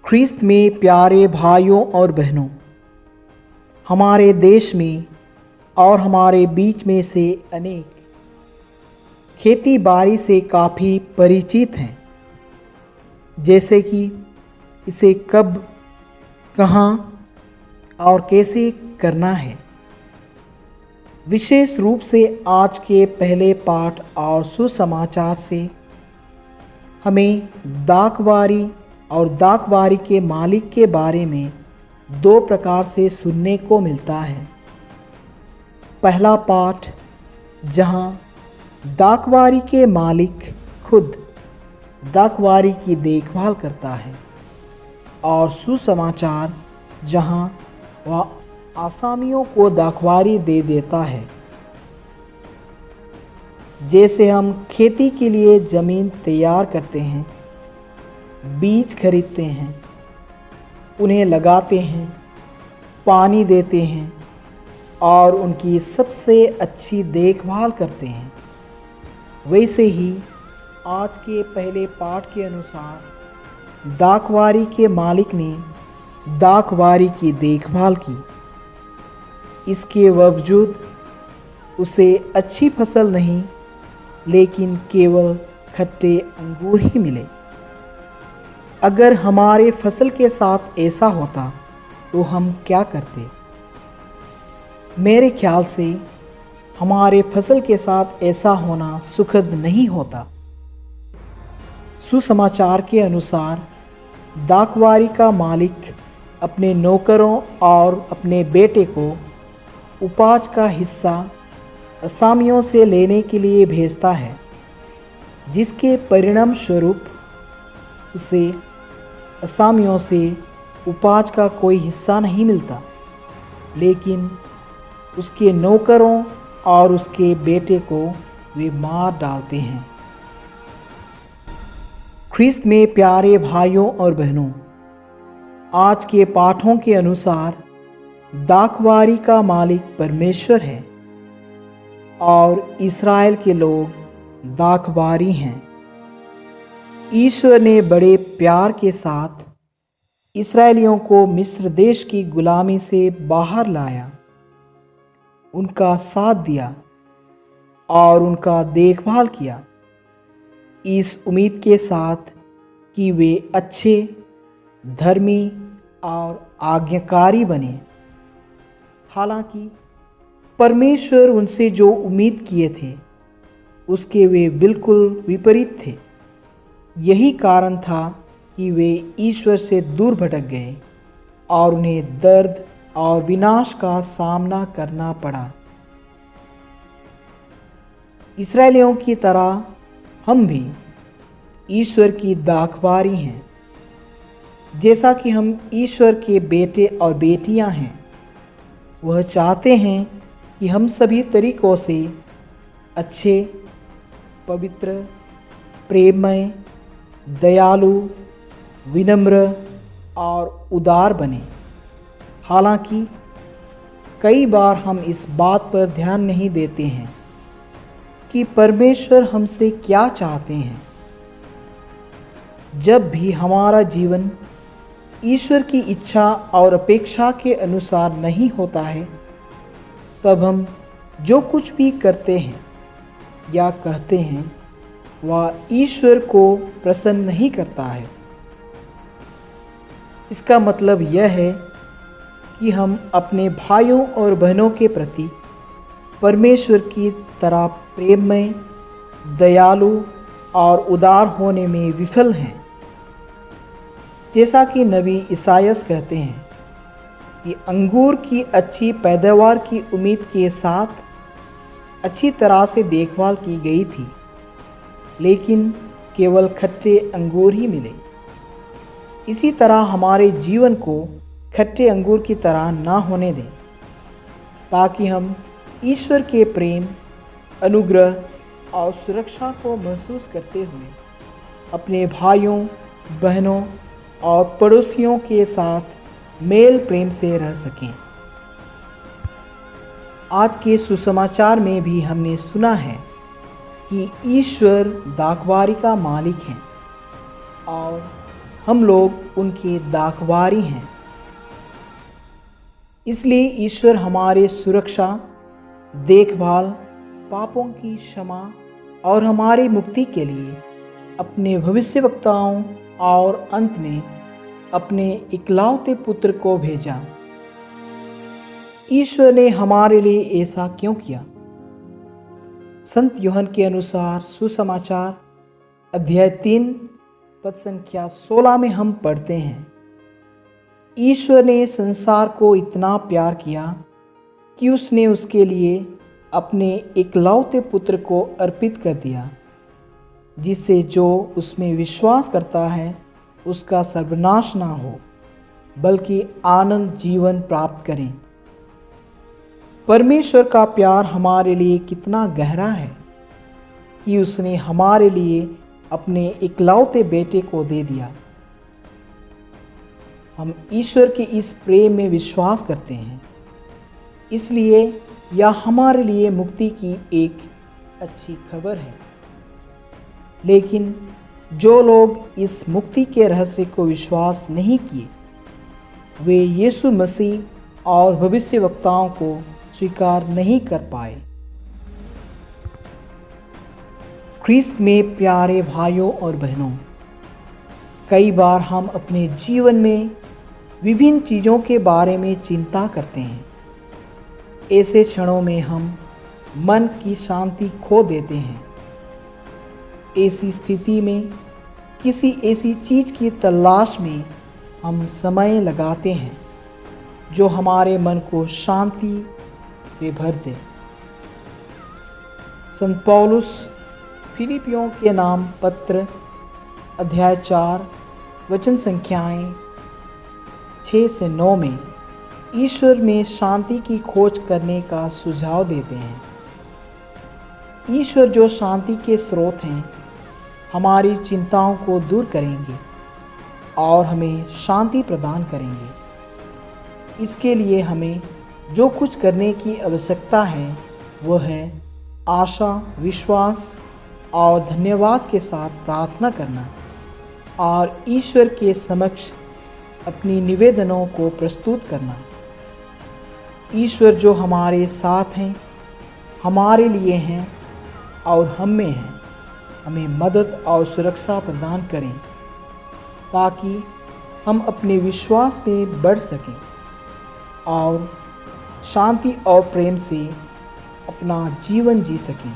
ख्रीस्त में प्यारे भाइयों और बहनों, हमारे देश में और हमारे बीच में से अनेक खेती बाड़ी से काफ़ी परिचित हैं, जैसे कि इसे कब, कहाँ और कैसे करना है। विशेष रूप से आज के पहले पाठ और सुसमाचार से हमें दाखवारी और दाखवारी के मालिक के बारे में दो प्रकार से सुनने को मिलता है। पहला पाठ जहाँ दाखवारी के मालिक खुद दाखवारी की देखभाल करता है, और सुसमाचार जहाँ वह आसामियों को दाखवारी दे देता है। जैसे हम खेती के लिए ज़मीन तैयार करते हैं, बीज खरीदते हैं, उन्हें लगाते हैं, पानी देते हैं और उनकी सबसे अच्छी देखभाल करते हैं, वैसे ही आज के पहले पाठ के अनुसार दाखवारी के मालिक ने दाखवारी की देखभाल की। इसके बावजूद उसे अच्छी फसल नहीं, लेकिन केवल खट्टे अंगूर ही मिले। अगर हमारे फसल के साथ ऐसा होता तो हम क्या करते? मेरे ख्याल से हमारे फसल के साथ ऐसा होना सुखद नहीं होता। सुसमाचार के अनुसार दाखवारी का मालिक अपने नौकरों और अपने बेटे को उपज का हिस्सा असामियों से लेने के लिए भेजता है, जिसके परिणाम स्वरूप उसे असामियों से उपज का कोई हिस्सा नहीं मिलता, लेकिन उसके नौकरों और उसके बेटे को वे मार डालते हैं। ख्रीस्त में प्यारे भाइयों और बहनों, आज के पाठों के अनुसार दाखवारी का मालिक परमेश्वर है और इस्राएल के लोग दाखवारी हैं। ईश्वर ने बड़े प्यार के साथ इस्राएलियों को मिस्र देश की गुलामी से बाहर लाया, उनका साथ दिया और उनका देखभाल किया, इस उम्मीद के साथ कि वे अच्छे, धर्मी और आज्ञाकारी बने। हालांकि परमेश्वर उनसे जो उम्मीद किए थे उसके वे बिल्कुल विपरीत थे। यही कारण था कि वे ईश्वर से दूर भटक गए और उन्हें दर्द और विनाश का सामना करना पड़ा। इस्राएलियों की तरह हम भी ईश्वर की दाखवारी हैं। जैसा कि हम ईश्वर के बेटे और बेटियां हैं, वह चाहते हैं कि हम सभी तरीकों से अच्छे, पवित्र, प्रेममय, दयालु, विनम्र और उदार बने। हालांकि कई बार हम इस बात पर ध्यान नहीं देते हैं कि परमेश्वर हमसे क्या चाहते हैं। जब भी हमारा जीवन ईश्वर की इच्छा और अपेक्षा के अनुसार नहीं होता है, तब हम जो कुछ भी करते हैं या कहते हैं वह ईश्वर को प्रसन्न नहीं करता है। इसका मतलब यह है कि हम अपने भाइयों और बहनों के प्रति परमेश्वर की तरह प्रेममय, दयालु और उदार होने में विफल हैं। जैसा कि नबी इसायास कहते हैं कि अंगूर की अच्छी पैदावार की उम्मीद के साथ अच्छी तरह से देखभाल की गई थी, लेकिन केवल खट्टे अंगूर ही मिले। इसी तरह हमारे जीवन को खट्टे अंगूर की तरह ना होने दें, ताकि हम ईश्वर के प्रेम, अनुग्रह और सुरक्षा को महसूस करते हुए अपने भाइयों, बहनों और पड़ोसियों के साथ मेल प्रेम से रह सकें। आज के सुसमाचार में भी हमने सुना है कि ईश्वर दाखवारी का मालिक हैं और हम लोग उनके दाखवारी हैं। इसलिए ईश्वर हमारे सुरक्षा, देखभाल, पापों की क्षमा और हमारी मुक्ति के लिए अपने भविष्यवक्ताओं और अंत में अपने इकलौते पुत्र को भेजा। ईश्वर ने हमारे लिए ऐसा क्यों किया? संत यूहन्ना के अनुसार सुसमाचार अध्याय 3 पद संख्या 16 में हम पढ़ते हैं, ईश्वर ने संसार को इतना प्यार किया कि उसने उसके लिए अपने इकलौते पुत्र को अर्पित कर दिया, जिससे जो उसमें विश्वास करता है उसका सर्वनाश ना हो बल्कि आनंद जीवन प्राप्त करें। परमेश्वर का प्यार हमारे लिए कितना गहरा है कि उसने हमारे लिए अपने इकलौते बेटे को दे दिया। हम ईश्वर के इस प्रेम में विश्वास करते हैं, इसलिए यह हमारे लिए मुक्ति की एक अच्छी खबर है। लेकिन जो लोग इस मुक्ति के रहस्य को विश्वास नहीं किए, वे यीशु मसीह और भविष्यवक्ताओं को स्वीकार नहीं कर पाए। ख्रीस्त में प्यारे भाइयों और बहनों, कई बार हम अपने जीवन में विभिन्न चीज़ों के बारे में चिंता करते हैं। ऐसे क्षणों में हम मन की शांति खो देते हैं। ऐसी स्थिति में किसी ऐसी चीज़ की तलाश में हम समय लगाते हैं जो हमारे मन को शांति से भर दे। संत पौलुस फिलिपियों के नाम पत्र अध्याय 4 वचन संख्याएं 6 से 9 में ईश्वर में शांति की खोज करने का सुझाव देते हैं। ईश्वर जो शांति के स्रोत हैं, हमारी चिंताओं को दूर करेंगे और हमें शांति प्रदान करेंगे। इसके लिए हमें जो कुछ करने की आवश्यकता है वह है आशा, विश्वास और धन्यवाद के साथ प्रार्थना करना और ईश्वर के समक्ष अपनी निवेदनों को प्रस्तुत करना। ईश्वर जो हमारे साथ हैं, हमारे लिए हैं और हम में हैं, हमें मदद और सुरक्षा प्रदान करें ताकि हम अपने विश्वास में बढ़ सकें और शांति और प्रेम से अपना जीवन जी सकें।